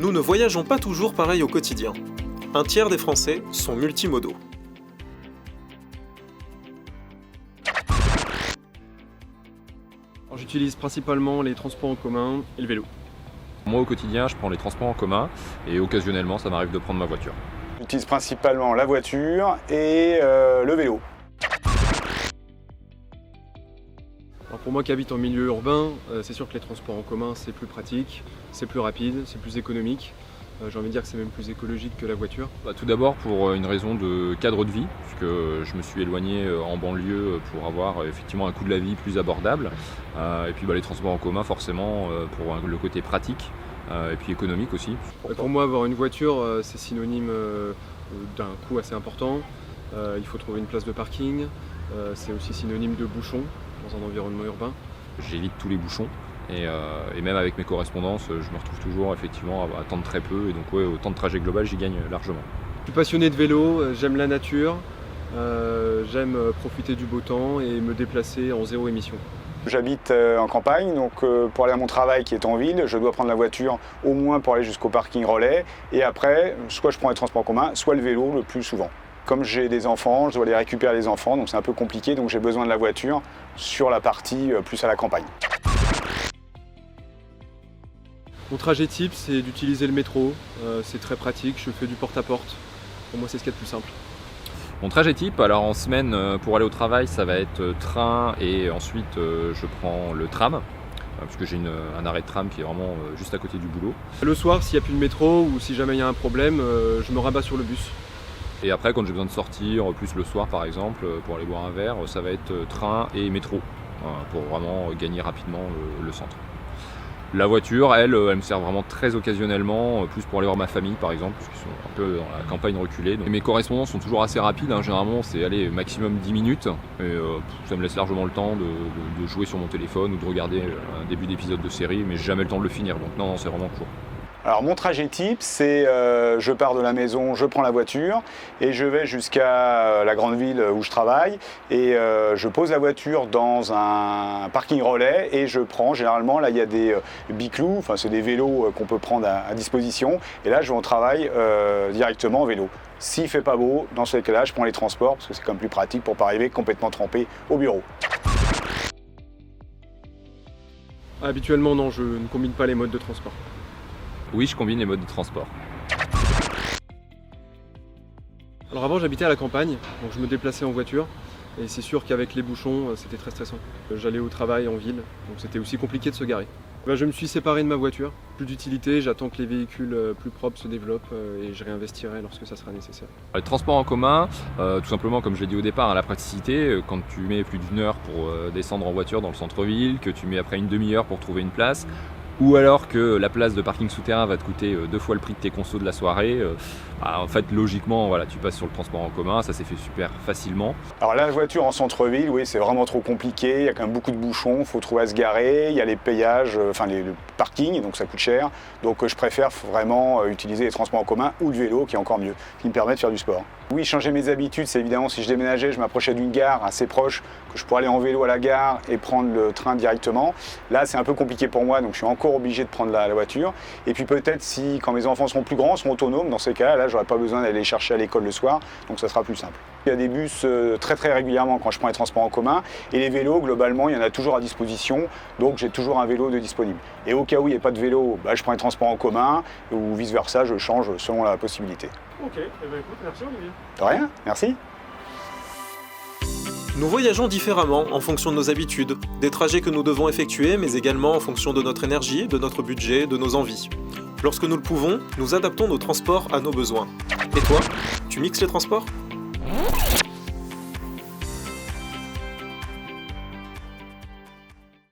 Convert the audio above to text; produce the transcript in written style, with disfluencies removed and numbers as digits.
Nous ne voyageons pas toujours pareil au quotidien. Un tiers des Français sont multimodaux. J'utilise principalement les transports en commun et le vélo. Moi au quotidien je prends les transports en commun et occasionnellement ça m'arrive de prendre ma voiture. J'utilise principalement la voiture et le vélo. Alors pour moi qui habite en milieu urbain, c'est sûr que les transports en commun c'est plus pratique, c'est plus rapide, c'est plus économique. J'ai envie de dire que c'est même plus écologique que la voiture. Tout d'abord pour une raison de cadre de vie, puisque je me suis éloigné en banlieue pour avoir effectivement un coût de la vie plus abordable. Et puis les transports en commun forcément pour le côté pratique et puis économique aussi. Pour moi avoir une voiture c'est synonyme d'un coût assez important. Il faut trouver une place de parking, c'est aussi synonyme de bouchons dans un environnement urbain. J'évite tous les bouchons. Et même avec mes correspondances, je me retrouve toujours effectivement à attendre très peu. Et donc au temps de trajet global, j'y gagne largement. Je suis passionné de vélo, j'aime la nature, j'aime profiter du beau temps et me déplacer en zéro émission. J'habite en campagne, donc pour aller à mon travail qui est en ville, je dois prendre la voiture au moins pour aller jusqu'au parking relais. Et après, soit je prends les transports en commun, soit le vélo le plus souvent. Comme j'ai des enfants, je dois aller récupérer les enfants, donc c'est un peu compliqué, donc j'ai besoin de la voiture sur la partie plus à la campagne. Mon trajet type, c'est d'utiliser le métro. C'est très pratique, je fais du porte-à-porte. Pour moi, c'est ce qu'il y a de plus simple. Mon trajet type, alors en semaine, pour aller au travail, ça va être train et ensuite je prends le tram, puisque j'ai un arrêt de tram qui est vraiment juste à côté du boulot. Le soir, s'il n'y a plus de métro ou si jamais il y a un problème, je me rabats sur le bus. Et après, quand j'ai besoin de sortir, plus le soir par exemple, pour aller boire un verre, ça va être train et métro, pour vraiment gagner rapidement le centre. La voiture, elle me sert vraiment très occasionnellement, plus pour aller voir ma famille par exemple, parce qu'ils sont un peu dans la campagne reculée. Donc, mes correspondances sont toujours assez rapides, généralement c'est aller maximum 10 minutes. Et ça me laisse largement le temps de jouer sur mon téléphone ou de regarder un début d'épisode de série, mais j'ai jamais le temps de le finir, donc non, c'est vraiment court. Alors mon trajet type, c'est je pars de la maison, je prends la voiture et je vais jusqu'à la grande ville où je travaille et je pose la voiture dans un parking relais et je prends, généralement là il y a des biclous, enfin c'est des vélos qu'on peut prendre à disposition et là je vais au travail directement en vélo. S'il fait pas beau, dans ce cas-là je prends les transports parce que c'est quand même plus pratique pour pas arriver complètement trempé au bureau. Habituellement non, je ne combine pas les modes de transport. Oui, je combine les modes de transport. Alors avant j'habitais à la campagne, donc je me déplaçais en voiture et c'est sûr qu'avec les bouchons c'était très stressant. J'allais au travail en ville, donc c'était aussi compliqué de se garer. Je me suis séparé de ma voiture, plus d'utilité, j'attends que les véhicules plus propres se développent et je réinvestirai lorsque ça sera nécessaire. Les transports en commun, tout simplement comme je l'ai dit au départ, la praticité, quand tu mets plus d'1 heure pour descendre en voiture dans le centre-ville, que tu mets après une demi-heure pour trouver une place, ou alors que la place de parking souterrain va te coûter 2 fois le prix de tes consos de la soirée, en fait logiquement voilà, tu passes sur le transport en commun, ça s'est fait super facilement. Alors la voiture en centre-ville, oui c'est vraiment trop compliqué, il y a quand même beaucoup de bouchons, il faut trouver à se garer, il y a les payages, le parking, donc ça coûte cher. Donc je préfère vraiment utiliser les transports en commun ou le vélo qui est encore mieux, qui me permet de faire du sport. Oui, changer mes habitudes, c'est évidemment si je déménageais, je m'approchais d'une gare assez proche, que je pourrais aller en vélo à la gare et prendre le train directement. Là c'est un peu compliqué pour moi, donc je suis encore obligé de prendre la voiture. Et puis peut-être si, quand mes enfants seront plus grands, seront autonomes, dans ces cas-là, j'aurai pas besoin d'aller les chercher à l'école le soir, donc ça sera plus simple. Il y a des bus très régulièrement quand je prends les transports en commun, et les vélos, globalement, il y en a toujours à disposition, donc j'ai toujours un vélo de disponible. Et au cas où il n'y a pas de vélo, je prends les transports en commun, ou vice-versa, je change selon la possibilité. Ok, écoute, merci Olivier. De rien, merci. Nous voyageons différemment en fonction de nos habitudes, des trajets que nous devons effectuer, mais également en fonction de notre énergie, de notre budget, de nos envies. Lorsque nous le pouvons, nous adaptons nos transports à nos besoins. Et toi, tu mixes les transports ?